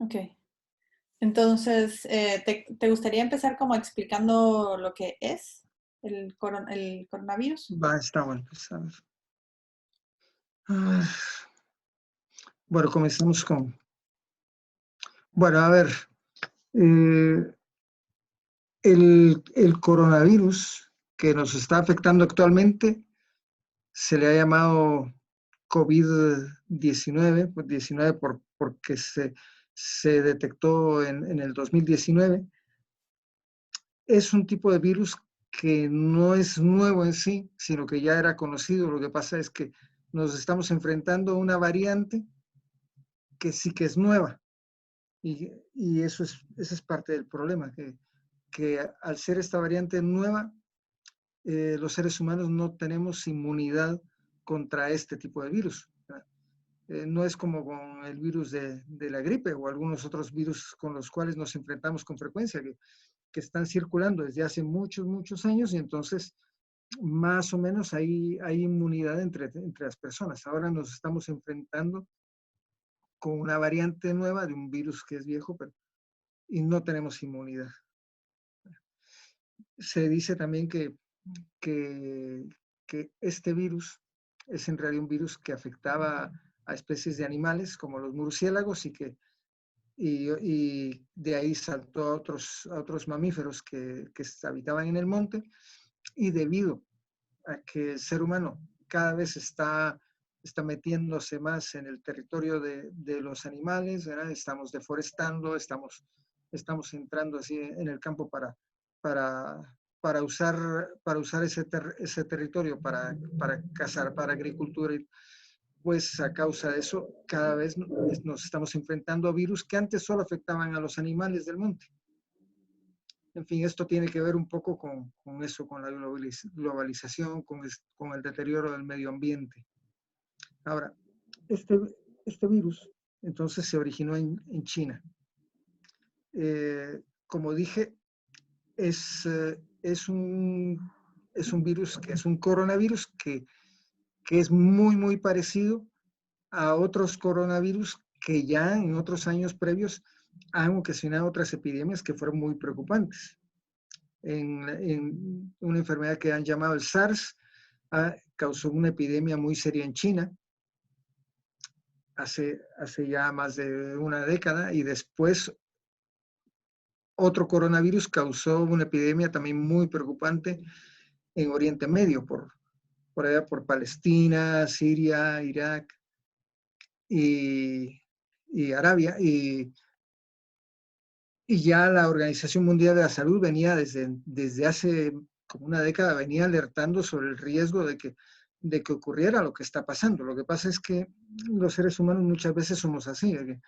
Ok. Entonces, ¿te gustaría empezar como explicando lo que es el coronavirus? Va, está bueno, pues, a ver. Ah, Bueno, comenzamos con, bueno, a ver, eh, el coronavirus que nos está afectando actualmente se le ha llamado COVID-19, pues 19 porque se detectó en el 2019. Es un tipo de virus que no es nuevo en sí, sino que ya era conocido. Lo que pasa es que nos estamos enfrentando a una variante que sí que es nueva. Y ese es parte del problema, que al ser esta variante nueva, los seres humanos no tenemos inmunidad contra este tipo de virus. No es como con el virus de la gripe o algunos otros virus con los cuales nos enfrentamos con frecuencia, que están circulando desde hace muchos, muchos años y entonces más o menos hay inmunidad entre las personas. Ahora nos estamos enfrentando con una variante nueva de un virus que es viejo, y no tenemos inmunidad. Se dice también que, que este virus es en realidad un virus que afectaba a especies de animales como los murciélagos y de ahí saltó a otros mamíferos que habitaban en el monte y debido a que el ser humano cada vez está metiéndose más en el territorio de los animales, ¿verdad? Estamos deforestando, estamos entrando así en el campo para, para usar ese territorio para cazar, para agricultura. Pues a causa de eso, cada vez nos estamos enfrentando a virus que antes solo afectaban a los animales del monte. En fin, esto tiene que ver un poco con eso, con la globalización, con el deterioro del medio ambiente. Ahora, este, este virus entonces se originó en China. Como dije, es, eh, es, un, es un virus que es un coronavirus que es muy, muy parecido a otros coronavirus que ya en otros años previos han ocasionado otras epidemias que fueron muy preocupantes. En una enfermedad que han llamado el SARS, causó una epidemia muy seria en China hace ya más de una década y después otro coronavirus causó una epidemia también muy preocupante en Oriente Medio, por allá por Palestina, Siria, Irak y, y Arabia. Y ya la Organización Mundial de la Salud venía desde hace como una década, venía alertando sobre el riesgo de que ocurriera lo que está pasando. Lo que pasa es que los seres humanos muchas veces somos así, de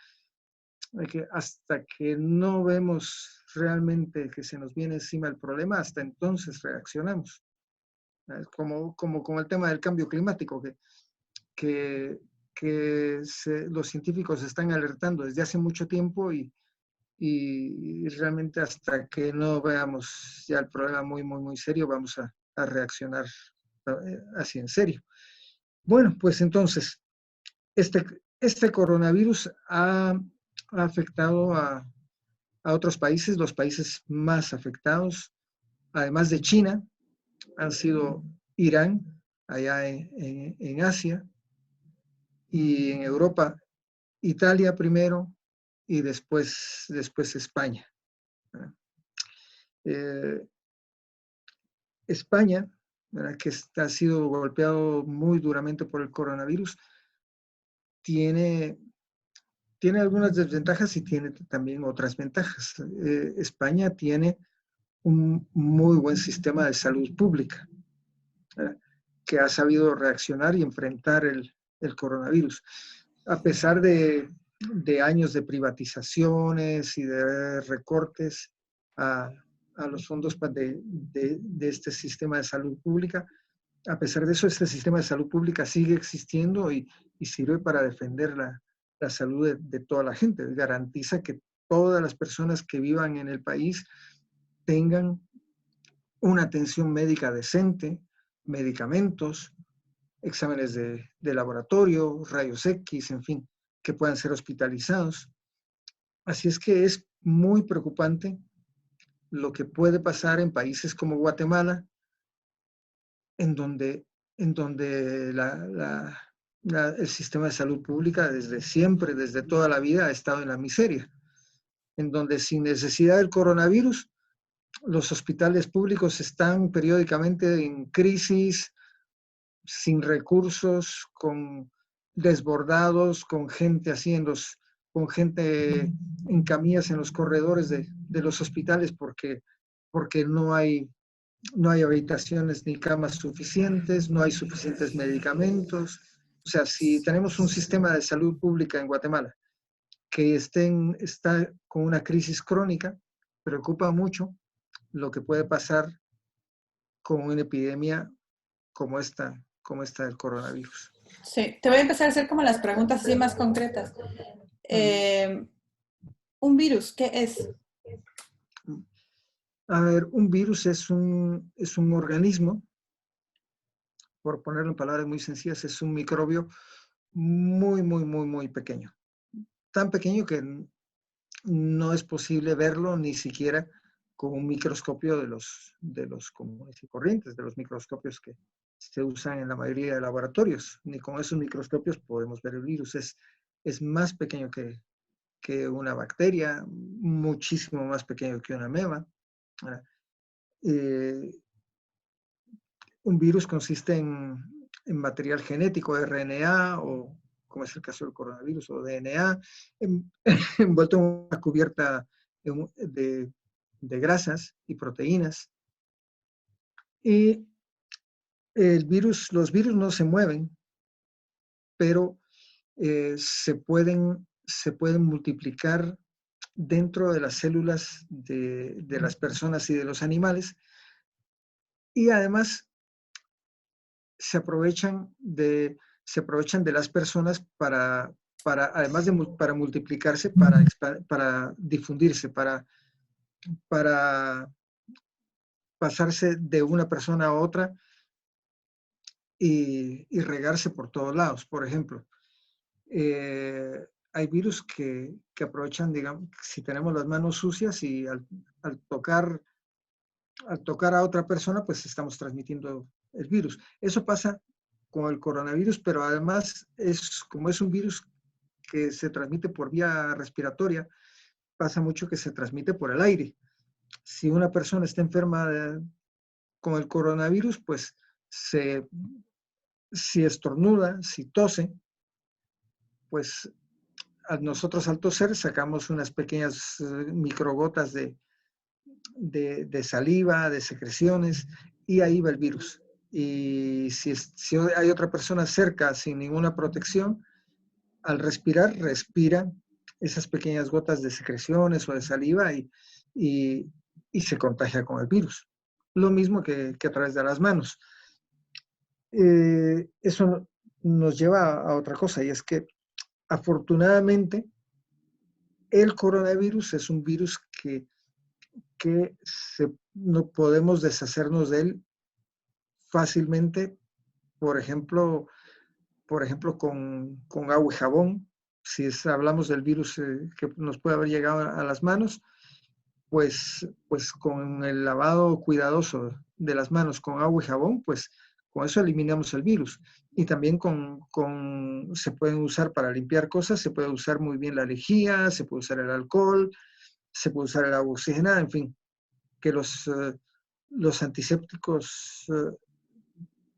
que hasta que no vemos realmente que se nos viene encima el problema, hasta entonces reaccionamos. Como con el tema del cambio climático, que, los científicos están alertando desde hace mucho tiempo y realmente hasta que no veamos ya el problema muy, muy, muy serio, vamos a reaccionar así en serio. Bueno, pues entonces, este, este coronavirus ha afectado a otros países. Los países más afectados, además de China, han sido Irán, allá en Asia, y en Europa, Italia primero y después España. Eh, España, ¿verdad? Que ha sido golpeado muy duramente por el coronavirus, tiene, tiene algunas desventajas y tiene también otras ventajas. España tiene un muy buen sistema de salud pública, ¿verdad? Que ha sabido reaccionar y enfrentar el coronavirus. A pesar de años de privatizaciones y de recortes a, a los fondos de este sistema de salud pública, a pesar de eso, este sistema de salud pública sigue existiendo y sirve para defender la salud de toda la gente. Garantiza que todas las personas que vivan en el país tengan una atención médica decente, medicamentos, exámenes de laboratorio, rayos X, en fin, que puedan ser hospitalizados. Así es que es muy preocupante lo que puede pasar en países como Guatemala, en donde, en donde el sistema de salud pública desde siempre, desde toda la vida, ha estado en la miseria, en donde sin necesidad del coronavirus, los hospitales públicos están periódicamente en crisis, sin recursos, con desbordados, con gente con gente en camillas en los corredores de los hospitales porque no hay habitaciones ni camas suficientes, no hay suficientes medicamentos. O sea, si tenemos un sistema de salud pública en Guatemala que está con una crisis crónica, preocupa mucho lo que puede pasar con una epidemia como esta del coronavirus. Sí, te voy a empezar a hacer como las preguntas así más concretas. Eh, ¿Un virus qué es? A ver, un virus es un organismo, por ponerlo en palabras muy sencillas, es un microbio muy pequeño. Tan pequeño que no es posible verlo ni siquiera con un microscopio de los comunes y corrientes, de los microscopios que se usan en la mayoría de laboratorios. Ni con esos microscopios podemos ver el virus. Es más pequeño que una bacteria, muchísimo más pequeño que una ameba. Eh, un virus consiste en material genético, RNA, o como es el caso del coronavirus, o DNA, envuelto en una cubierta de grasas y proteínas. Y los virus no se mueven, pero se pueden multiplicar dentro de las células de las personas y de los animales, y además se aprovechan se aprovechan de las personas además para multiplicarse, para difundirse, para pasarse de una persona a otra y regarse por todos lados. Por ejemplo, hay virus que aprovechan, digamos, si tenemos las manos sucias y al tocar a otra persona, pues estamos transmitiendo el virus. Eso pasa con el coronavirus, pero además como es un virus que se transmite por vía respiratoria, pasa mucho que se transmite por el aire. Si una persona está enferma con el coronavirus, pues si estornuda, si tose, pues nosotros al toser sacamos unas pequeñas microgotas de saliva, de secreciones, y ahí va el virus. Y si hay otra persona cerca sin ninguna protección, al respirar, respira esas pequeñas gotas de secreciones o de saliva y se contagia con el virus. Lo mismo que a través de las manos. Eso nos lleva a otra cosa, y es que afortunadamente el coronavirus es un virus que no podemos deshacernos de él fácilmente, por ejemplo, con agua y jabón. Si hablamos del virus que nos puede haber llegado a las manos, pues con el lavado cuidadoso de las manos con agua y jabón, pues con eso eliminamos el virus. Y también se pueden usar para limpiar cosas, se puede usar muy bien la lejía, se puede usar el alcohol, se puede usar el agua oxigenada, en fin, que los antisépticos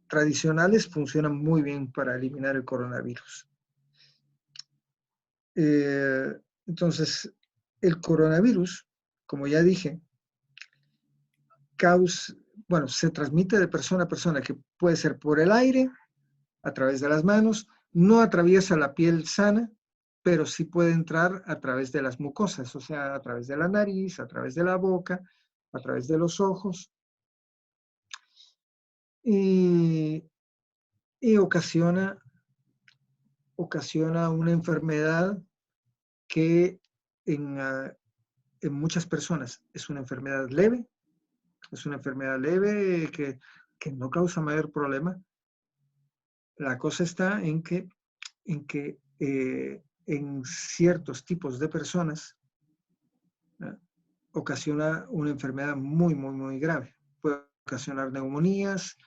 tradicionales funcionan muy bien para eliminar el coronavirus. Entonces, el coronavirus, como ya dije, se transmite de persona a persona, que puede ser por el aire, a través de las manos, no atraviesa la piel sana, pero sí puede entrar a través de las mucosas, o sea, a través de la nariz, a través de la boca, a través de los ojos, y ocasiona una enfermedad que en muchas personas es una enfermedad leve, que no causa mayor problema. La cosa está en que en ciertos tipos de personas ¿verdad? Ocasiona una enfermedad muy, muy, muy grave. Puede ocasionar neumonías,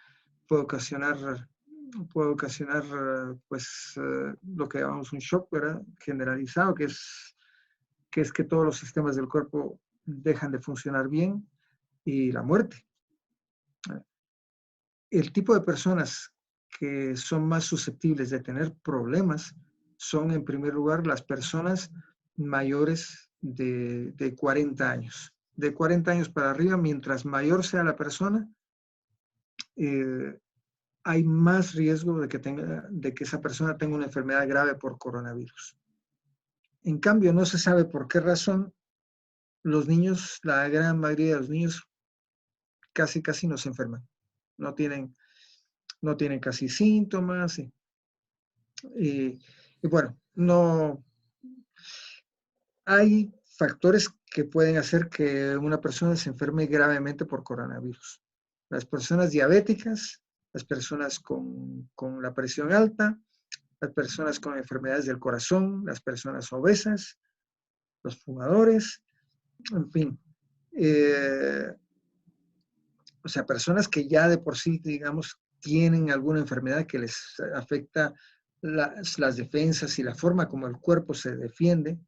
puede ocasionar, pues, lo que llamamos un shock, ¿verdad? Generalizado, que todos los sistemas del cuerpo dejan de funcionar bien, y la muerte. El tipo de personas que son más susceptibles de tener problemas son, en primer lugar, las personas mayores de 40 años. De 40 años para arriba, mientras mayor sea la persona, eh, hay más riesgo de que esa persona tenga una enfermedad grave por coronavirus. En cambio, no se sabe por qué razón los niños, la gran mayoría de los niños, casi no se enferman. No tienen, no tienen casi síntomas. Y, y bueno, no hay factores que pueden hacer que una persona se enferme gravemente por coronavirus. Las personas diabéticas, las personas con la presión alta, las personas con enfermedades del corazón, las personas obesas, los fumadores, en fin. O sea, personas que ya de por sí, digamos, tienen alguna enfermedad que les afecta las defensas y la forma como el cuerpo se defiende,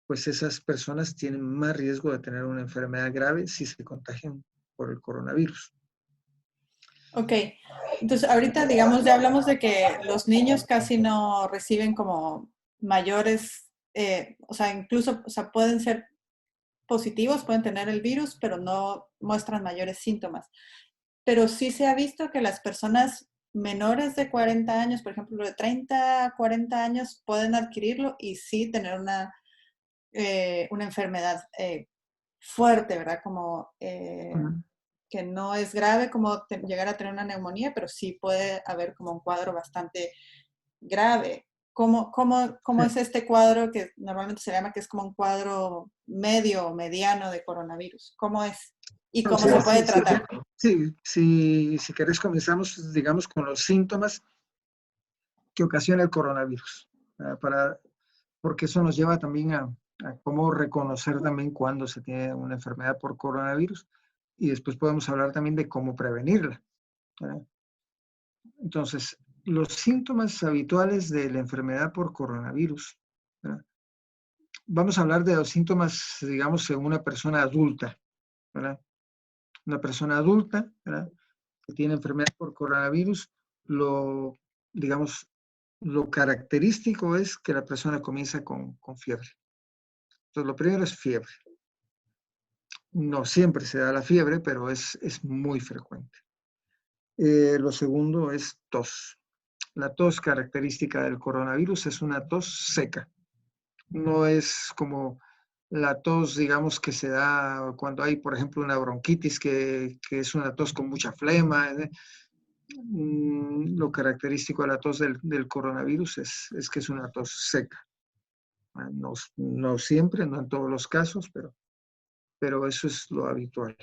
pues esas personas tienen más riesgo de tener una enfermedad grave si se contagian por el coronavirus. Ok, entonces ahorita digamos ya hablamos de que los niños casi no reciben como mayores, o sea, incluso, o sea, pueden ser positivos, pueden tener el virus, pero no muestran mayores síntomas. Pero sí se ha visto que las personas menores de 40 años, por ejemplo, de 30 a 40 años, pueden adquirirlo y sí tener una enfermedad fuerte, ¿verdad? Como Ujú. que no es grave como llegar a tener una neumonía, pero sí puede haber como un cuadro bastante grave. ¿Cómo Sí. es este cuadro que normalmente se llama que es como un cuadro medio o mediano de coronavirus? ¿Cómo es? ¿Y O cómo se sea, puede tratar? si querés comenzamos, digamos, con los síntomas que ocasiona el coronavirus, porque eso nos lleva también a cómo reconocer también cuando se tiene una enfermedad por coronavirus, y después podemos hablar también de cómo prevenirla, ¿verdad? Entonces, los síntomas habituales de la enfermedad por coronavirus, ¿verdad? Vamos a hablar de los síntomas, digamos, en una persona adulta, ¿verdad? Una persona adulta, ¿verdad?, que tiene enfermedad por coronavirus, digamos, lo característico es que la persona comienza con fiebre. Entonces, lo primero es fiebre. No siempre se da la fiebre, pero es muy frecuente. Lo segundo es tos. La tos característica del coronavirus es una tos seca. No es como la tos, digamos, que se da cuando hay, por ejemplo, una bronquitis, que es una tos con mucha flema. Lo característico de la tos del coronavirus es que es una tos seca. No, no siempre, no en todos los casos, pero eso es lo habitual.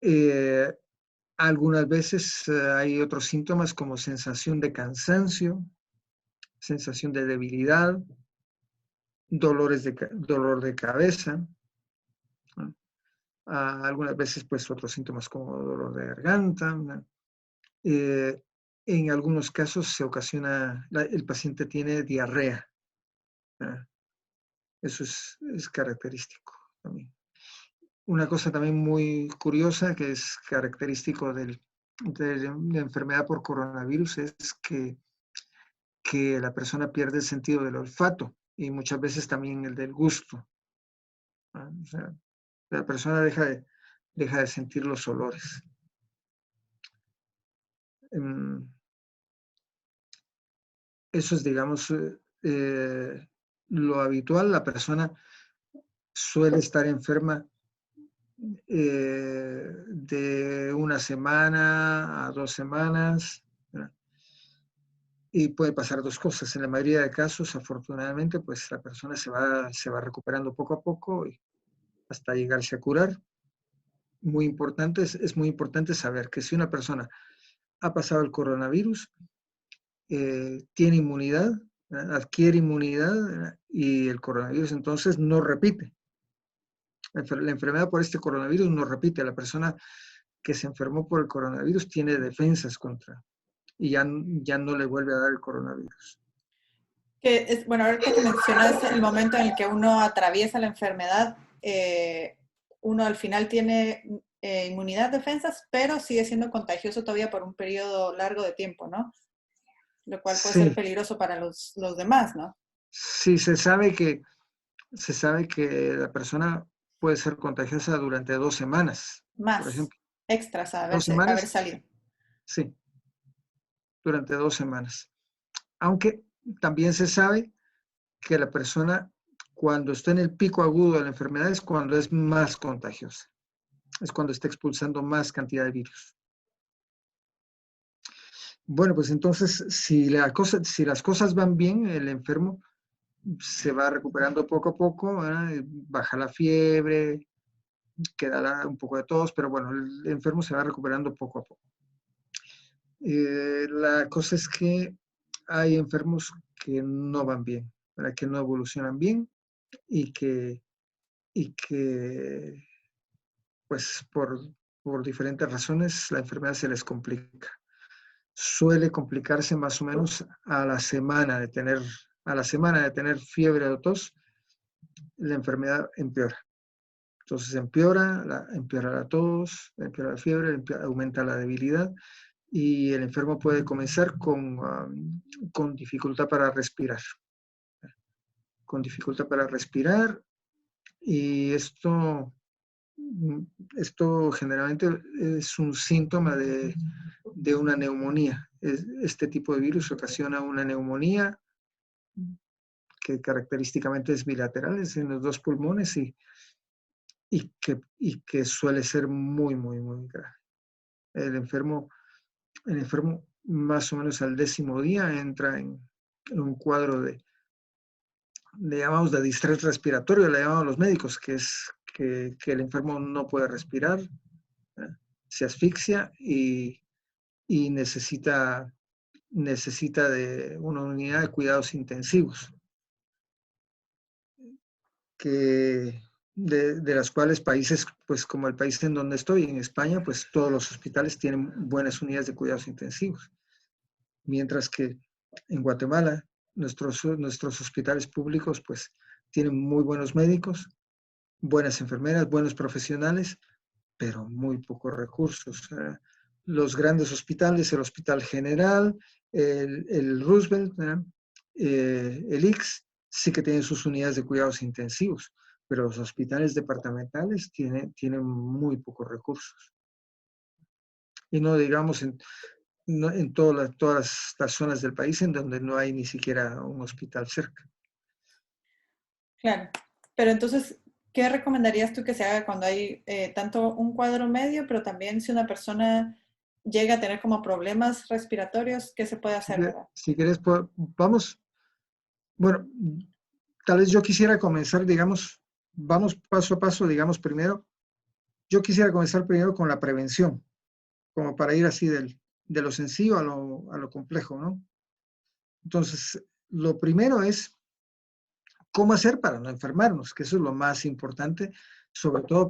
Eh, Algunas veces hay otros síntomas como sensación de cansancio, sensación de debilidad, dolor de cabeza, ¿no? Algunas veces pues otros síntomas como dolor de garganta, ¿no? En algunos casos se ocasiona, el paciente tiene diarrea, ¿no? Eso es característico también. Una cosa también muy curiosa que es característico de la enfermedad por coronavirus es que la persona pierde el sentido del olfato y muchas veces también el del gusto, ¿no? O sea, la persona deja de sentir los olores. Eso es, digamos, lo habitual. La persona suele estar enferma de una semana a 2 semanas, ¿verdad? Y puede pasar dos cosas. En la mayoría de casos, afortunadamente, pues la persona se va recuperando poco a poco y hasta llegarse a curar. Es muy importante saber que si una persona ha pasado el coronavirus, tiene inmunidad, ¿verdad? Adquiere inmunidad, ¿verdad? Y el coronavirus entonces no repite. La enfermedad por este coronavirus no repite. La persona que se enfermó por el coronavirus tiene defensas contra y ya no le vuelve a dar el coronavirus. Bueno, ahorita que mencionas el momento en el que uno atraviesa la enfermedad, uno al final tiene inmunidad, defensas, pero sigue siendo contagioso todavía por un periodo largo de tiempo, ¿no? Lo cual puede ser Sí, peligroso para los demás, ¿no? sí, se sabe que la persona puede ser contagiosa durante 2 semanas, por Más ejemplo. extras a 2 semanas, haber salido. sí, durante 2 semanas. Aunque también se sabe que la persona cuando está en el pico agudo de la enfermedad es cuando es más contagiosa, es cuando está expulsando más cantidad de virus. Bueno, pues entonces, si las cosas van bien, el enfermo se va recuperando poco a poco, ¿verdad? Baja la fiebre, quedará un poco de tos, pero bueno, el enfermo se va recuperando poco a poco. La cosa es que hay enfermos que no van bien, ¿verdad? Que no evolucionan bien y que pues por diferentes razones la enfermedad se les complica. Suele complicarse más o menos a la semana de tener fiebre o tos, la enfermedad empeora. Entonces empeora la tos, empeora la fiebre, aumenta la debilidad y el enfermo puede comenzar con dificultad para respirar. Con dificultad para respirar y esto generalmente es un síntoma de una neumonía. Este tipo de virus ocasiona una neumonía que característicamente es bilateral, es en los dos pulmones y que suele ser muy, muy, muy grave. El enfermo, el enfermo más o menos al 10.º día entra en un cuadro le llamamos de distrés respiratorio, le llamamos los médicos, que es que el enfermo no puede respirar, ¿eh? Se asfixia y necesita de una unidad de cuidados intensivos, de las cuales países, pues como el país en donde estoy, en España, pues todos los hospitales tienen buenas unidades de cuidados intensivos, mientras que en Guatemala nuestros hospitales públicos pues tienen muy buenos médicos, buenas enfermeras, buenos profesionales, pero muy pocos recursos. Los grandes hospitales, el Hospital General, el Roosevelt, el ICS, sí que tienen sus unidades de cuidados intensivos, pero los hospitales departamentales tienen muy pocos recursos. Y no digamos en todas las zonas del país en donde no hay ni siquiera un hospital cerca. Claro. Pero entonces, ¿qué recomendarías tú que se haga cuando hay tanto un cuadro medio, pero también si una persona llega a tener como problemas respiratorios, qué se puede hacer, verdad? Si quieres, vamos, bueno, tal vez yo quisiera comenzar, digamos, vamos paso a paso, digamos, primero, yo quisiera comenzar primero con la prevención, como para ir así de lo sencillo a lo complejo, ¿no? Entonces, lo primero es cómo hacer para no enfermarnos, que eso es lo más importante, sobre todo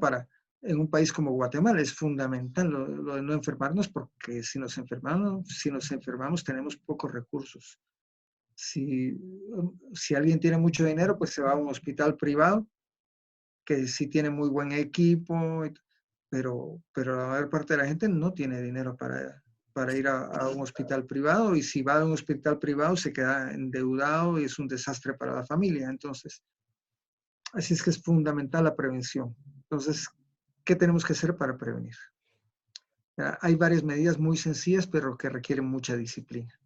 en un país como Guatemala, es fundamental lo de no enfermarnos, porque si nos enfermamos tenemos pocos recursos. Si alguien tiene mucho dinero, pues se va a un hospital privado, que sí tiene muy buen equipo, pero la mayor parte de la gente no tiene dinero para ir a un hospital privado y si va a un hospital privado se queda endeudado y es un desastre para la familia. Entonces, así es que es fundamental la prevención. Entonces, ¿qué tenemos que hacer para prevenir? Hay varias medidas muy sencillas, pero que requieren mucha disciplina.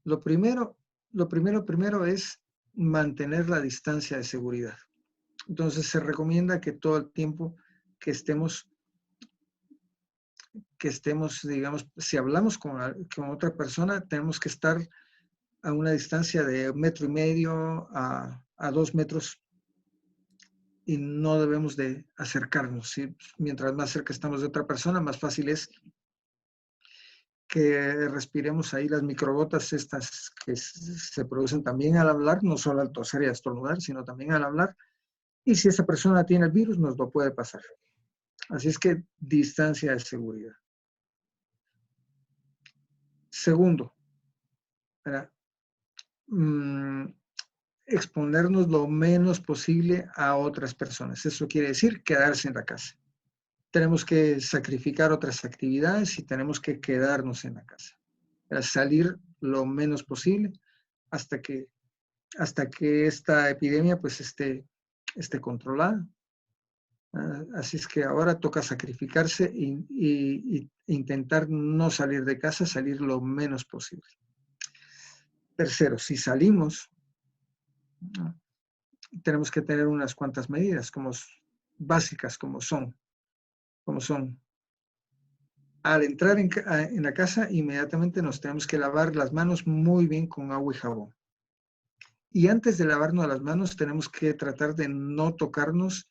Lo primero es mantener la distancia de seguridad. Entonces se recomienda que todo el tiempo que estemos, digamos, si hablamos con otra persona, tenemos que estar a una distancia de 1,5 metros a 2 metros y no debemos de acercarnos. ¿Sí? Mientras más cerca estamos de otra persona, más fácil es que respiremos ahí las microgotas estas que se producen también al hablar, no solo al toser y a estornudar, sino también al hablar. Y si esa persona tiene el virus, nos lo puede pasar. Así es que distancia de seguridad. Segundo, exponernos lo menos posible a otras personas. Eso quiere decir quedarse en la casa. Tenemos que sacrificar otras actividades y tenemos que quedarnos en la casa. Salir lo menos posible hasta que esta epidemia pues esté controlada. Así es que ahora toca sacrificarse e intentar no salir de casa, salir lo menos posible. Tercero, si salimos, tenemos que tener unas cuantas medidas básicas como son. Al entrar en la casa, inmediatamente nos tenemos que lavar las manos muy bien con agua y jabón. Y antes de lavarnos las manos, tenemos que tratar de no tocarnos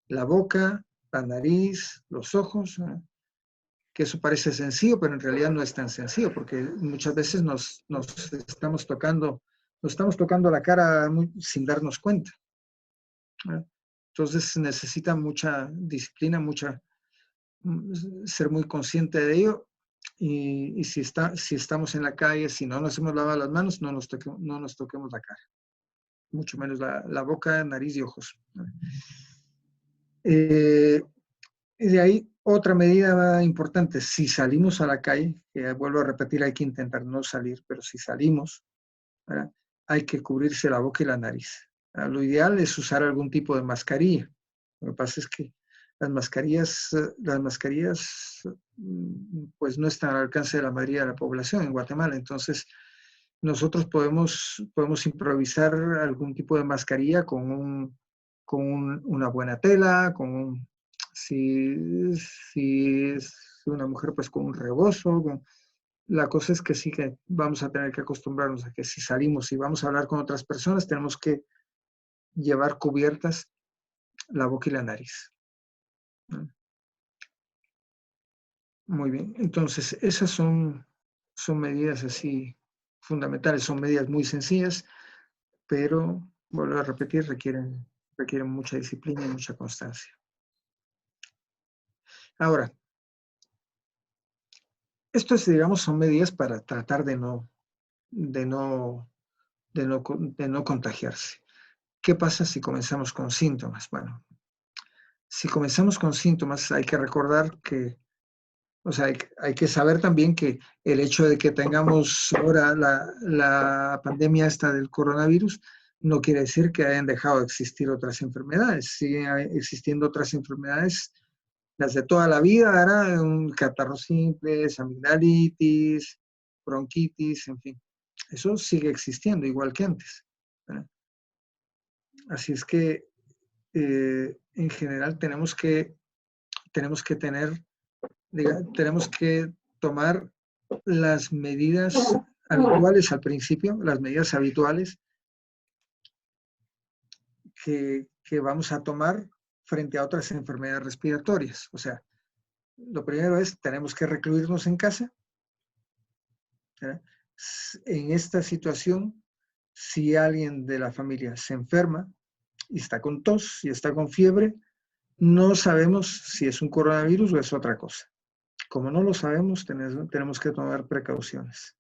la boca, la nariz, los ojos, que eso parece sencillo, pero en realidad no es tan sencillo, porque muchas veces nos estamos tocando la cara sin darnos cuenta. Entonces necesita mucha disciplina, ser muy consciente de ello. Y si estamos en la calle, si no nos hemos lavado las manos, no nos toquemos la cara, mucho menos la boca, nariz y ojos. Y de ahí, otra medida importante, si salimos a la calle, que vuelvo a repetir, hay que intentar no salir, pero si salimos, ¿verdad?, hay que cubrirse la boca y la nariz. Lo ideal es usar algún tipo de mascarilla. Lo que pasa es que las mascarillas pues no están al alcance de la mayoría de la población en Guatemala. Entonces, nosotros podemos improvisar algún tipo de mascarilla con una buena tela, si es una mujer, pues con un rebozo. La cosa es que sí que vamos a tener que acostumbrarnos a que si salimos y vamos a hablar con otras personas, tenemos que llevar cubiertas la boca y la nariz. Muy bien, entonces esas son medidas así fundamentales, son medidas muy sencillas, pero, vuelvo a repetir, requieren mucha disciplina y mucha constancia. Ahora, estos, digamos, son medidas para tratar de no contagiarse. ¿Qué pasa si comenzamos con síntomas? Bueno, si comenzamos con síntomas, hay que recordar que, o sea, hay que saber también que el hecho de que tengamos ahora la pandemia esta del coronavirus no quiere decir que hayan dejado de existir otras enfermedades. Siguen existiendo otras enfermedades, las de toda la vida, era un catarro simple, amigdalitis, bronquitis, en fin. Eso sigue existiendo igual que antes, ¿verdad? Así es que en general tenemos que tomar las medidas habituales al principio, las medidas habituales que vamos a tomar frente a otras enfermedades respiratorias. O sea, lo primero es, tenemos que recluirnos en casa, ¿verdad? En esta situación, si alguien de la familia se enferma y está con tos y está con fiebre, no sabemos si es un coronavirus o es otra cosa. Como no lo sabemos, tenemos que tomar precauciones.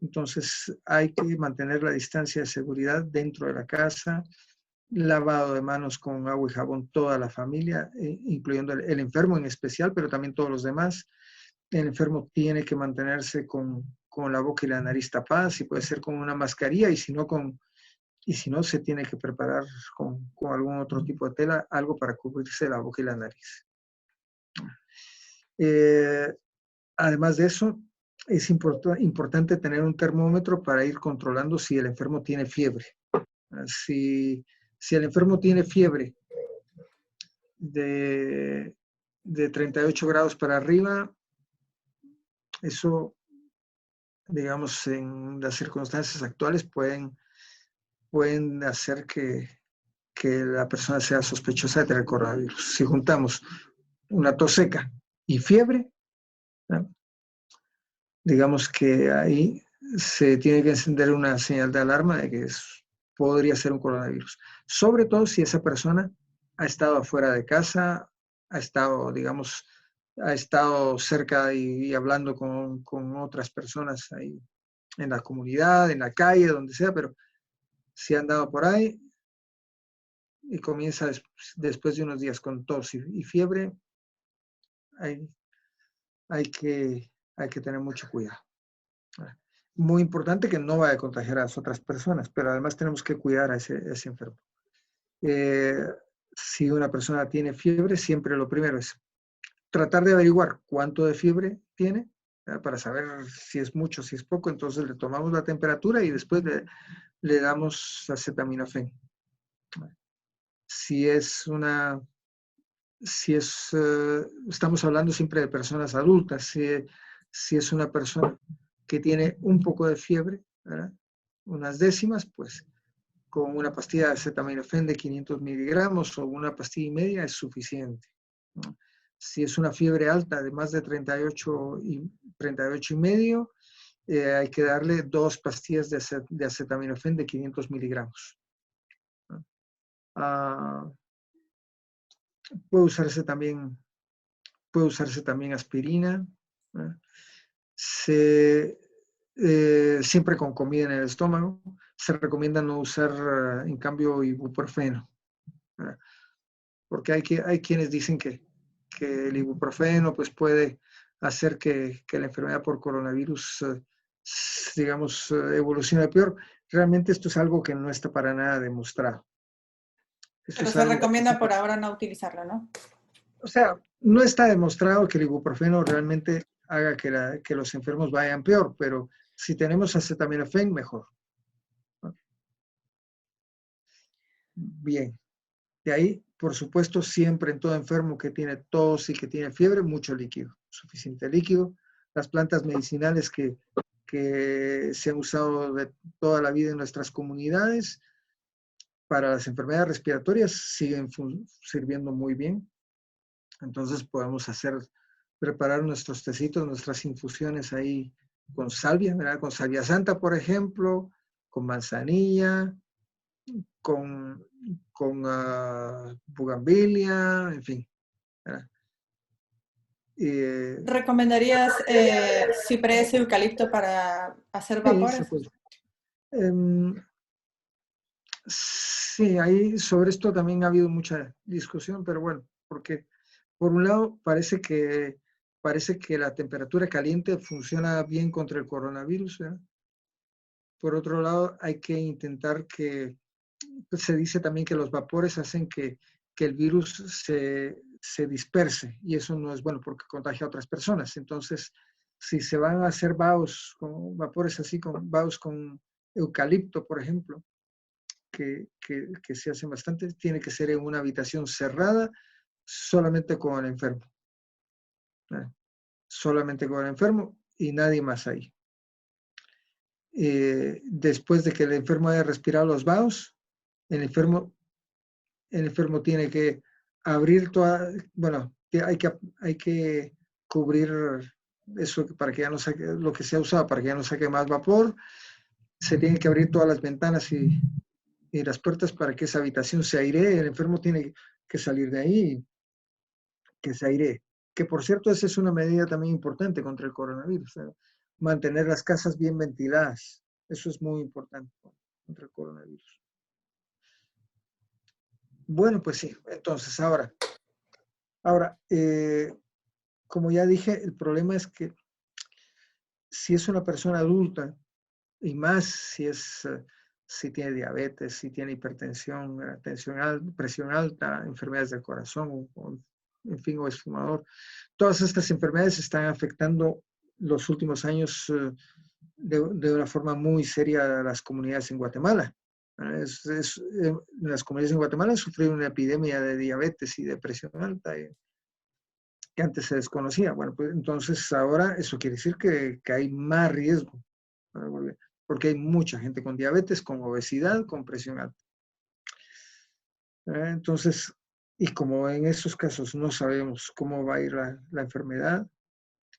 Entonces, hay que mantener la distancia de seguridad dentro de la casa, lavado de manos con agua y jabón toda la familia, incluyendo el enfermo en especial, pero también todos los demás. El enfermo tiene que mantenerse con la boca y la nariz tapadas, y puede ser con una mascarilla, y si no, se tiene que preparar con algún otro tipo de tela, algo para cubrirse la boca y la nariz. Además de eso, es importante tener un termómetro para ir controlando si el enfermo tiene fiebre. Si el enfermo tiene fiebre de 38 grados para arriba, eso, digamos, en las circunstancias actuales pueden hacer que la persona sea sospechosa de tener coronavirus. Si juntamos una tos seca y fiebre, ¿no?, digamos que ahí se tiene que encender una señal de alarma de que podría ser un coronavirus. Sobre todo si esa persona ha estado afuera de casa, ha estado, digamos, ha estado cerca y hablando con otras personas ahí en la comunidad, en la calle, donde sea, pero si ha andado por ahí y comienza después de unos días con tos y fiebre, hay, hay que tener mucho cuidado. Muy importante que no vaya a contagiar a las otras personas, pero además tenemos que cuidar a ese enfermo. Si una persona tiene fiebre, siempre lo primero es tratar de averiguar cuánto de fiebre tiene, para saber si es mucho, si es poco. Entonces le tomamos la temperatura y después le damos acetaminofén. Si es una, si es, estamos hablando siempre de personas adultas, si es una persona que tiene un poco de fiebre, ¿verdad? Unas décimas, pues con una pastilla de acetaminofén de 500 miligramos o una pastilla y media es suficiente, ¿no? Si es una fiebre alta de más de 38 y medio, hay que darle 2 pastillas de acetaminofén de 500 miligramos, ¿no? Puede usarse también, aspirina, ¿no? Siempre con comida en el estómago. Se recomienda no usar, en cambio, ibuprofeno, ¿verdad? Porque hay quienes dicen que el ibuprofeno pues, puede hacer que la enfermedad por coronavirus, digamos, evolucione peor. Realmente esto es algo que no está para nada demostrado. Esto Pero es se algo recomienda por ahora no utilizarlo, ¿no? O sea, no está demostrado que el ibuprofeno realmente haga que los enfermos vayan peor, pero si tenemos acetaminofén, mejor, ¿no? Bien. De ahí, por supuesto, siempre en todo enfermo que tiene tos y que tiene fiebre, mucho líquido, suficiente líquido. Las plantas medicinales que se han usado de toda la vida en nuestras comunidades para las enfermedades respiratorias siguen sirviendo muy bien. Entonces podemos preparar nuestros tecitos, nuestras infusiones ahí con salvia, ¿verdad? Con salvia santa, por ejemplo, con manzanilla, con bugambilia, en fin, ¿verdad? ¿Recomendarías ciprés y eucalipto para hacer Sí, se vapores? puede. Em, sí, ahí sobre esto también ha habido mucha discusión, pero bueno, porque por un lado parece que la temperatura caliente funciona bien contra el coronavirus, ¿verdad? Por otro lado, hay que intentar pues se dice también que los vapores hacen que el virus se disperse y eso no es bueno porque contagia a otras personas. Entonces, si se van a hacer vaos, con vapores así, con vaos con eucalipto, por ejemplo, que se hacen bastante, tiene que ser en una habitación cerrada, solamente con el enfermo, ¿eh? Solamente con el enfermo y nadie más ahí. Después de que el enfermo haya respirado los vaos, el enfermo tiene que abrir bueno, hay que cubrir eso para que ya no saque, lo que se ha usado para que ya no saque más vapor. Se tienen que abrir todas las ventanas y las puertas para que esa habitación se airee. El enfermo tiene que salir de ahí y que se airee. Que por cierto, esa es una medida también importante contra el coronavirus, ¿eh? Mantener las casas bien ventiladas. Eso es muy importante contra el coronavirus. Bueno, pues sí, entonces ahora, como ya dije, el problema es que si es una persona adulta, y más si tiene diabetes, si tiene hipertensión, presión alta, enfermedades del corazón, en fin, o es fumador, todas estas enfermedades están afectando los últimos años de una forma muy seria a las comunidades en Guatemala. Las comunidades en Guatemala han sufrido una epidemia de diabetes y de presión alta, que antes se desconocía. Bueno, pues entonces ahora eso quiere decir que hay más riesgo para volver, porque hay mucha gente con diabetes, con obesidad, con presión alta. Entonces, y como en esos casos no sabemos cómo va a ir la enfermedad,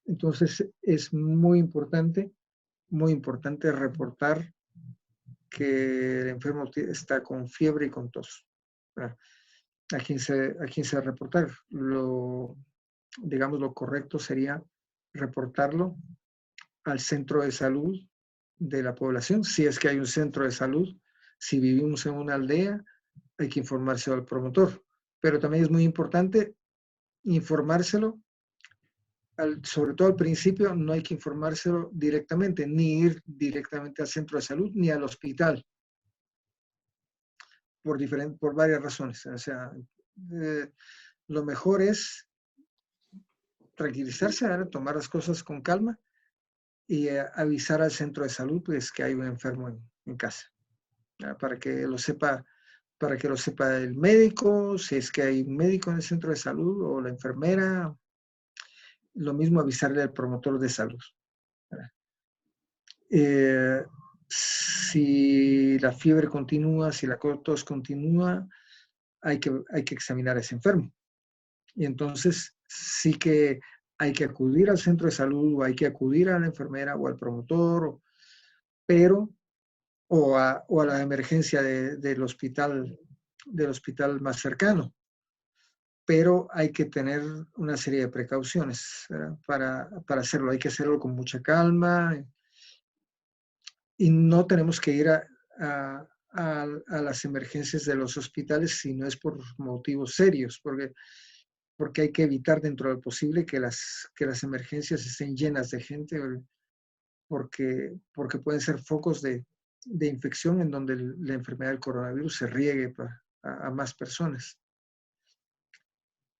Entonces es muy importante reportar que el enfermo está con fiebre y con tos. ¿A quién se va a reportar? Digamos, lo correcto sería reportarlo al centro de salud de la población, si es que hay un centro de salud. Si vivimos en una aldea, hay que informárselo al promotor. Pero también es muy importante informárselo, sobre todo al principio, no hay que informárselo directamente, ni ir directamente al centro de salud, ni al hospital, por varias razones. O sea, lo mejor es tranquilizarse, tomar las cosas con calma y avisar al centro de salud pues, que hay un enfermo en casa, para que lo sepa el médico, si es que hay un médico en el centro de salud o la enfermera. Lo mismo avisarle al promotor de salud. Si la fiebre continúa, si la tos continúa, hay que examinar a ese enfermo. Y entonces sí que hay que acudir al centro de salud o hay que acudir a la enfermera o al promotor, o a la emergencia del hospital más cercano. Pero hay que tener una serie de precauciones para hacerlo. Hay que hacerlo con mucha calma y no tenemos que ir a las emergencias de los hospitales si no es por motivos serios, porque hay que evitar dentro de lo posible que las emergencias estén llenas de gente, porque pueden ser focos de infección en donde la enfermedad del coronavirus se riegue a más personas.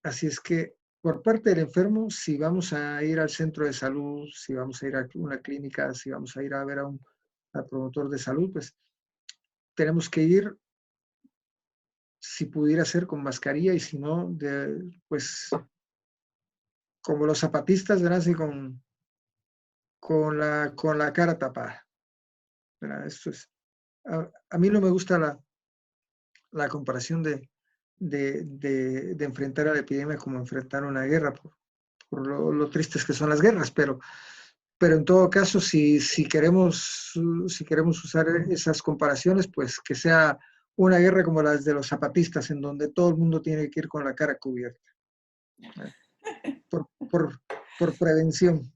Así es que por parte del enfermo, si vamos a ir al centro de salud, si vamos a ir a una clínica, si vamos a ir a ver al promotor de salud, pues tenemos que ir, si pudiera ser, con mascarilla y si no, pues como los zapatistas, ¿verdad? Así con la cara tapada, ¿verdad? Esto es, a mí no me gusta la comparación de enfrentar a la epidemia como enfrentar una guerra, por lo tristes que son las guerras, pero en todo caso, si queremos usar esas comparaciones, pues que sea una guerra como las de los zapatistas, en donde todo el mundo tiene que ir con la cara cubierta, por prevención,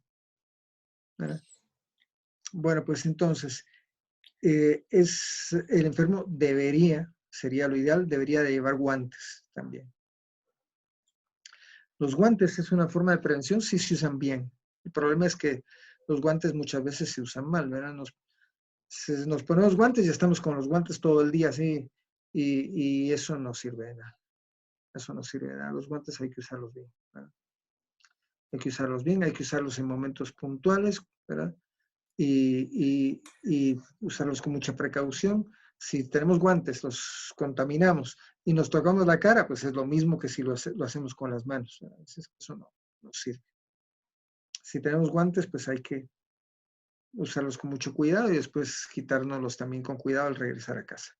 ¿verdad? Bueno, pues entonces, el enfermo sería lo ideal, debería de llevar guantes también. Los guantes es una forma de prevención si se usan bien. El problema es que los guantes muchas veces se usan mal, ¿verdad? Nos ponemos guantes y estamos con los guantes todo el día así, y eso no sirve de nada. Eso no sirve de nada. Los guantes hay que usarlos bien, ¿verdad? Hay que usarlos bien, hay que usarlos en momentos puntuales, ¿verdad? Y usarlos con mucha precaución. Si tenemos guantes, los contaminamos y nos tocamos la cara, pues es lo mismo que si lo hacemos con las manos. Eso no sirve. Si tenemos guantes, pues hay que usarlos con mucho cuidado y después quitárnoslos también con cuidado al regresar a casa.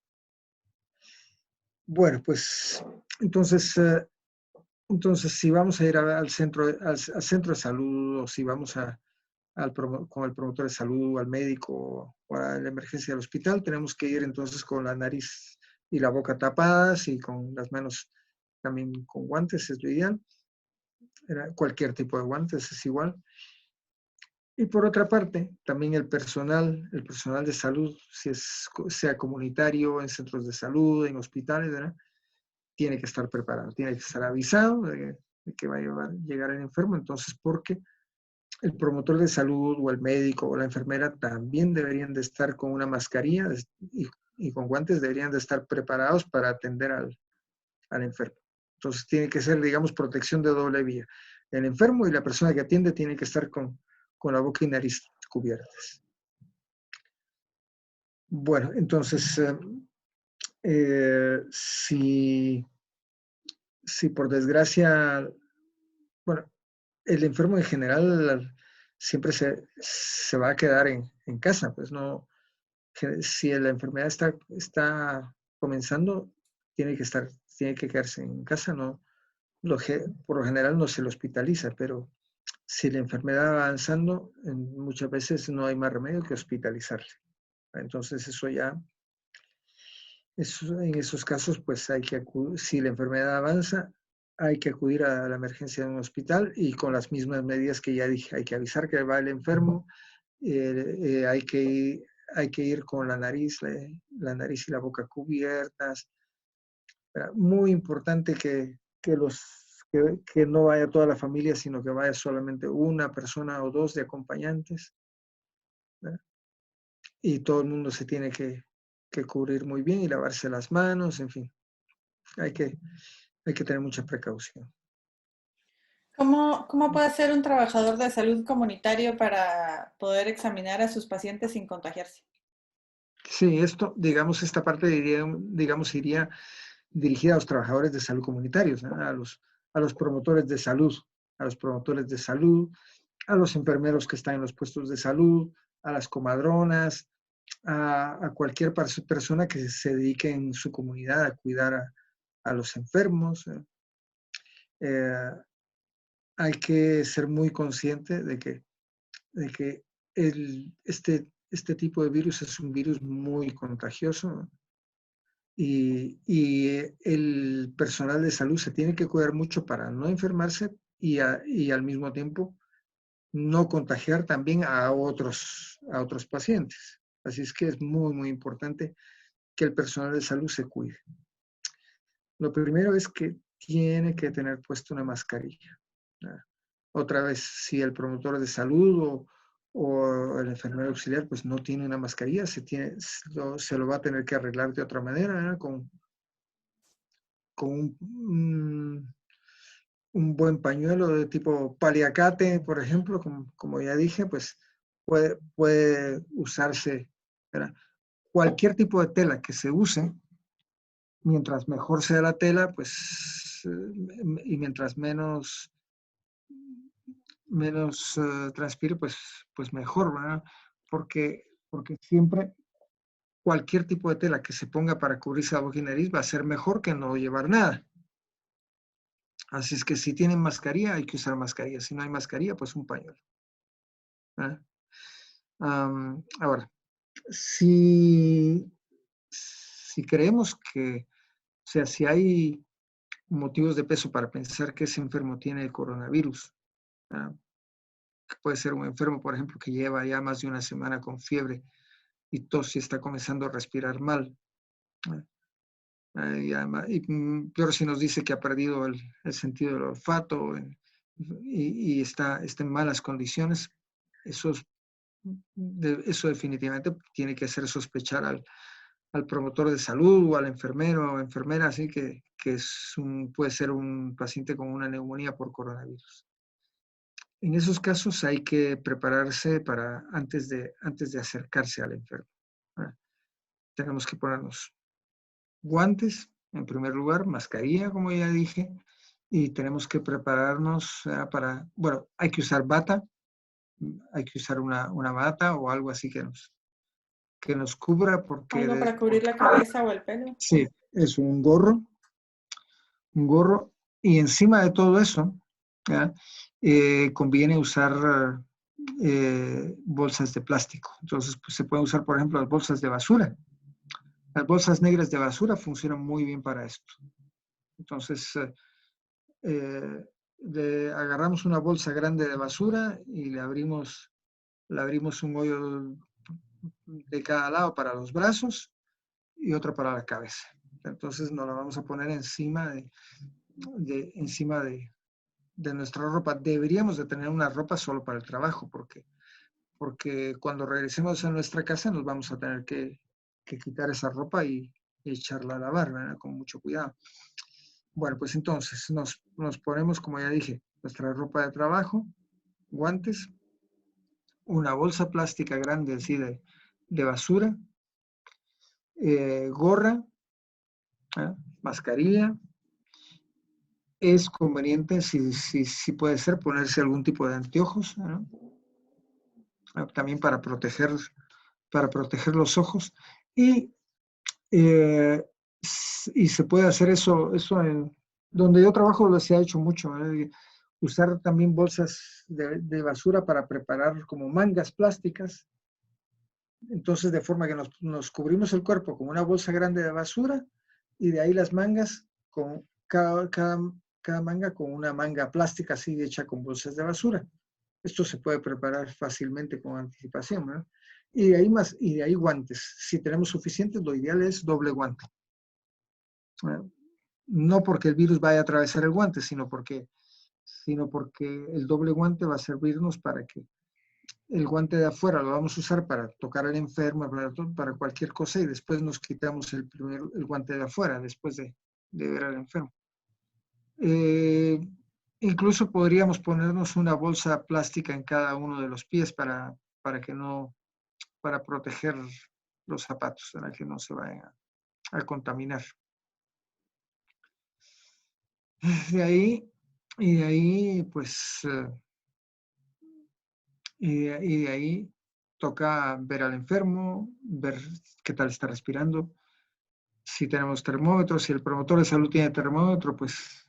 Bueno, pues entonces si vamos a ir al centro de salud, o si vamos con el promotor de salud, al médico o a la emergencia del hospital, tenemos que ir entonces con la nariz y la boca tapadas y con las manos también con guantes, es lo ideal. Cualquier tipo de guantes es igual. Y por otra parte, también el personal de salud, sea comunitario, en centros de salud, en hospitales, ¿verdad? Tiene que estar preparado, tiene que estar avisado de que va a llegar el enfermo. Entonces, porque el promotor de salud o el médico o la enfermera también deberían de estar con una mascarilla y con guantes, deberían de estar preparados para atender al enfermo. Entonces, tiene que ser, digamos, protección de doble vía. El enfermo y la persona que atiende tiene que estar con la boca y nariz cubiertas. Bueno, entonces, si por desgracia, bueno, el enfermo en general siempre se va a quedar en casa, pues no, si la enfermedad está comenzando, tiene que quedarse en casa, no, por lo general no se le hospitaliza, pero si la enfermedad va avanzando, muchas veces no hay más remedio que hospitalizarle. Entonces eso ya, en esos casos, pues hay que acudir, si la enfermedad avanza, hay que acudir a la emergencia de un hospital y con las mismas medidas que ya dije, hay que avisar que va el enfermo, hay que ir con la nariz y la boca cubiertas. Muy importante que no vaya toda la familia, sino que vaya solamente una persona o dos de acompañantes, ¿verdad? Y todo el mundo se tiene que cubrir muy bien y lavarse las manos, en fin, hay que, hay que tener mucha precaución. ¿Cómo puede ser un trabajador de salud comunitario para poder examinar a sus pacientes sin contagiarse? Sí, esto, digamos, esta parte diría, digamos, iría dirigida a los trabajadores de salud comunitarios, ¿no? A los promotores de salud, a los promotores de salud, a los enfermeros que están en los puestos de salud, a las comadronas, a cualquier persona que se dedique en su comunidad a cuidar a los enfermos. Eh, Hay que ser muy consciente de que este tipo de virus es un virus muy contagioso y el personal de salud se tiene que cuidar mucho para no enfermarse y al mismo tiempo no contagiar también a otros pacientes. Así es que es muy, muy importante que el personal de salud se cuide. Lo primero es que tiene que tener puesto una mascarilla. Otra vez, si el promotor de salud o el enfermero auxiliar pues no tiene una mascarilla, se lo va a tener que arreglar de otra manera, ¿eh? Con un buen pañuelo de tipo paliacate, por ejemplo, como ya dije, pues puede usarse, ¿verdad? Cualquier tipo de tela que se use, mientras mejor sea la tela, pues, y mientras menos transpire, pues mejor, ¿verdad? Porque siempre cualquier tipo de tela que se ponga para cubrirse la boca y nariz va a ser mejor que no llevar nada. Así es que si tienen mascarilla, hay que usar mascarilla. Si no hay mascarilla, pues un pañuelo. ¿Eh? Ahora, si, si creemos que, o sea, si hay motivos de peso para pensar que ese enfermo tiene el coronavirus, ¿ah? Que puede ser un enfermo, por ejemplo, que lleva ya más de una semana con fiebre y tos y está comenzando a respirar mal. ¿Ah? Peor si nos dice que ha perdido el sentido del olfato y está en malas condiciones, eso, eso definitivamente tiene que hacer sospechar al promotor de salud o al enfermero o enfermera, así que puede ser un paciente con una neumonía por coronavirus. En esos casos hay que prepararse para antes de acercarse al enfermo. Tenemos que ponernos guantes, en primer lugar, mascarilla, como ya dije, y tenemos que prepararnos bueno, hay que usar bata, hay que usar una bata o algo así que nos cubra ¿Algo para cubrir la cabeza o el pelo? sí, es un gorro, y encima de todo eso, conviene usar bolsas de plástico. Entonces, pues, se pueden usar, por ejemplo, las bolsas de basura. Las bolsas negras de basura funcionan muy bien para esto. Entonces, agarramos una bolsa grande de basura y le abrimos un hoyo de cada lado para los brazos y otro para la cabeza. Entonces nos la vamos a poner encima de nuestra ropa. Deberíamos de tener una ropa solo para el trabajo, porque cuando regresemos a nuestra casa nos vamos a tener que quitar esa ropa y echarla a lavar, ¿verdad? Con mucho cuidado. Bueno, pues entonces nos ponemos, como ya dije, nuestra ropa de trabajo, guantes, una bolsa plástica grande así de basura, gorra, mascarilla. Es conveniente, si puede ser, ponerse algún tipo de anteojos, ¿no? También para proteger los ojos. Y, eh, y se puede hacer eso donde yo trabajo se ha hecho mucho, ¿eh? Usar también bolsas de basura para preparar como mangas plásticas. Entonces, de forma que nos cubrimos el cuerpo con una bolsa grande de basura y de ahí las mangas, con cada manga con una manga plástica así hecha con bolsas de basura. Esto se puede preparar fácilmente con anticipación, ¿no? Y de ahí guantes. Si tenemos suficientes, lo ideal es doble guante. No porque el virus vaya a atravesar el guante, sino porque el doble guante va a servirnos para que el guante de afuera lo vamos a usar para tocar al enfermo, para cualquier cosa, y después nos quitamos el guante de afuera, después de ver al enfermo. Incluso podríamos ponernos una bolsa plástica en cada uno de los pies para proteger los zapatos, para que no se vayan a contaminar. De ahí, pues, y de ahí toca ver al enfermo, ver qué tal está respirando. Si tenemos termómetro, si el promotor de salud tiene termómetro, pues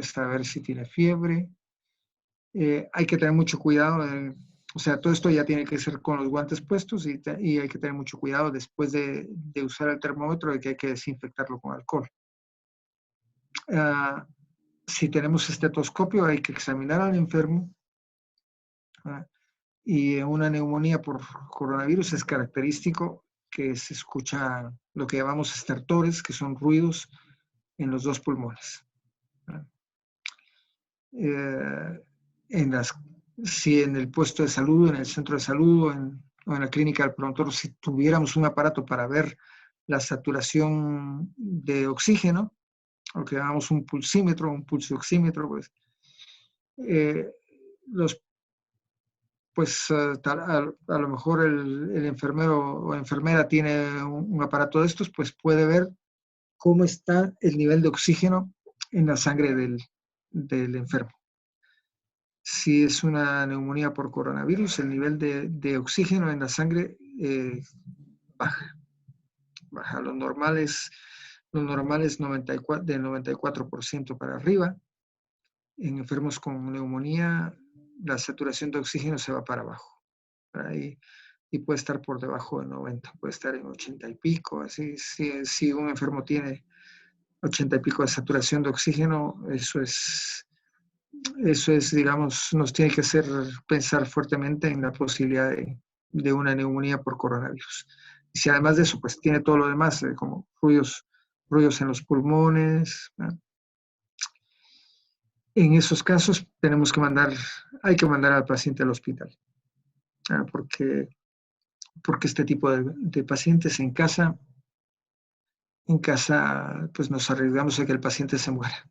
saber si tiene fiebre. Hay que tener mucho cuidado, o sea, todo esto ya tiene que ser con los guantes puestos y hay que tener mucho cuidado después de usar el termómetro, de que hay que desinfectarlo con alcohol. Si tenemos estetoscopio, hay que examinar al enfermo. Y una neumonía por coronavirus es característico que se escucha lo que llamamos estertores, que son ruidos en los dos pulmones. Si en el puesto de salud, en el centro de salud o en la clínica del promotor, si tuviéramos un aparato para ver la saturación de oxígeno, lo que llamamos un pulsímetro, un pulsioxímetro, pues a lo mejor el enfermero o enfermera tiene un aparato de estos, pues puede ver cómo está el nivel de oxígeno en la sangre del enfermo. Si es una neumonía por coronavirus, el nivel de oxígeno en la sangre baja. Lo normal es 94, del 94% para arriba. En enfermos con neumonía, la saturación de oxígeno se va para abajo. Y puede estar por debajo de 90, puede estar en 80 y pico. Así, si un enfermo tiene 80 y pico de saturación de oxígeno, eso es, digamos, nos tiene que hacer pensar fuertemente en la posibilidad de una neumonía por coronavirus. Y si además de eso, pues tiene todo lo demás, como ruidos en los pulmones, ¿no? En esos casos hay que mandar al paciente al hospital, ¿no? Porque este tipo de pacientes en casa, pues nos arriesgamos a que el paciente se muera,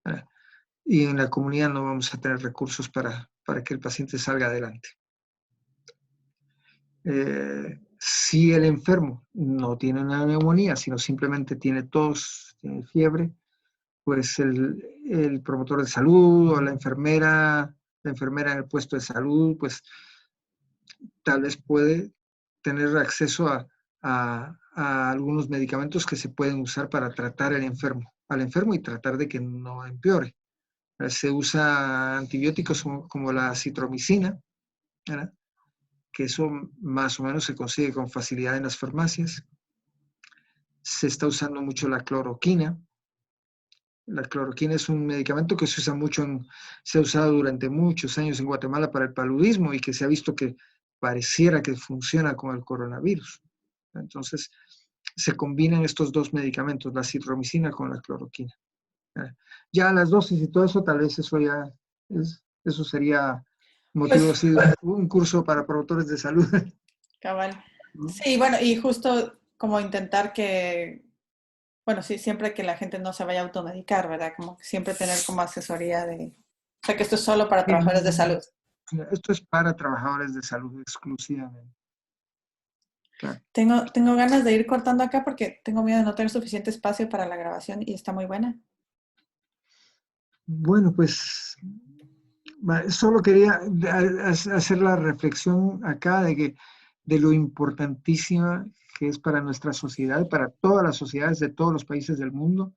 ¿no? Y en la comunidad no vamos a tener recursos para que el paciente salga adelante. Si el enfermo no tiene una neumonía, sino simplemente tiene tos, tiene fiebre, pues el promotor de salud o la enfermera en el puesto de salud, pues tal vez puede tener acceso a algunos medicamentos que se pueden usar para tratar al enfermo y tratar de que no empeore. Se usa antibióticos como la citromicina, ¿verdad? Que eso más o menos se consigue con facilidad en las farmacias. Se está usando mucho la cloroquina. La cloroquina es un medicamento que se usa mucho, se ha usado durante muchos años en Guatemala para el paludismo y que se ha visto que pareciera que funciona con el coronavirus. Entonces, se combinan estos dos medicamentos, la citromicina con la cloroquina. Ya las dosis y todo eso, tal vez eso sería motivo Pues, de un curso para promotores de salud. cabal. Sí, bueno, y justo como intentar que, bueno, sí, siempre que la gente no se vaya a automedicar, ¿verdad? Como que siempre tener como asesoría o sea, que esto es solo para trabajadores de salud. Esto es para trabajadores de salud exclusivamente. Claro. Tengo ganas de ir cortando acá porque tengo miedo de no tener suficiente espacio para la grabación y está muy buena. Bueno, pues solo quería hacer la reflexión acá de lo importantísima que es para nuestra sociedad, para todas las sociedades de todos los países del mundo,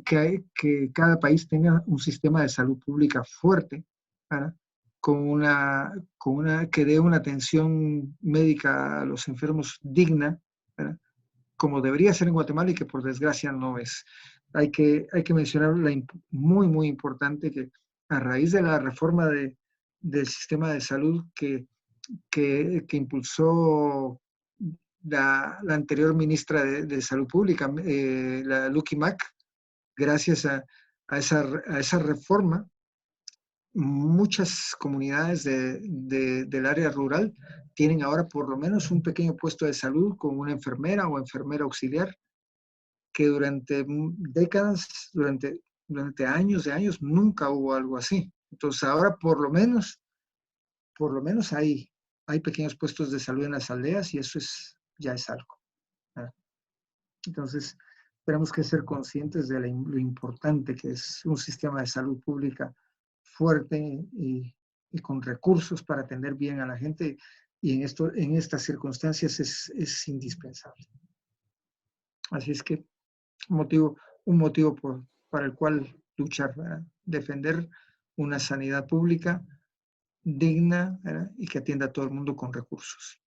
que cada país tenga un sistema de salud pública fuerte, ¿verdad? Que dé una atención médica a los enfermos digna, ¿verdad? Como debería ser en Guatemala y que por desgracia no es. Hay que mencionar muy, muy importante que a raíz de la reforma del sistema de salud que impulsó la anterior ministra de Salud Pública, la Lucky Mac, gracias a esa reforma, muchas comunidades del área rural tienen ahora por lo menos un pequeño puesto de salud con una enfermera o enfermera auxiliar que durante décadas, durante años de años, nunca hubo algo así. Entonces ahora por lo menos hay pequeños puestos de salud en las aldeas y eso ya es algo, ¿verdad? Entonces, tenemos que ser conscientes de lo importante que es un sistema de salud pública fuerte y con recursos para atender bien a la gente y en estas circunstancias es indispensable. Así es que un motivo para el cual luchar, ¿verdad? Defender una sanidad pública digna, ¿verdad? Y que atienda a todo el mundo con recursos.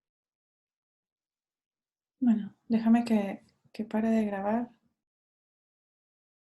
Bueno, déjame que pare de grabar.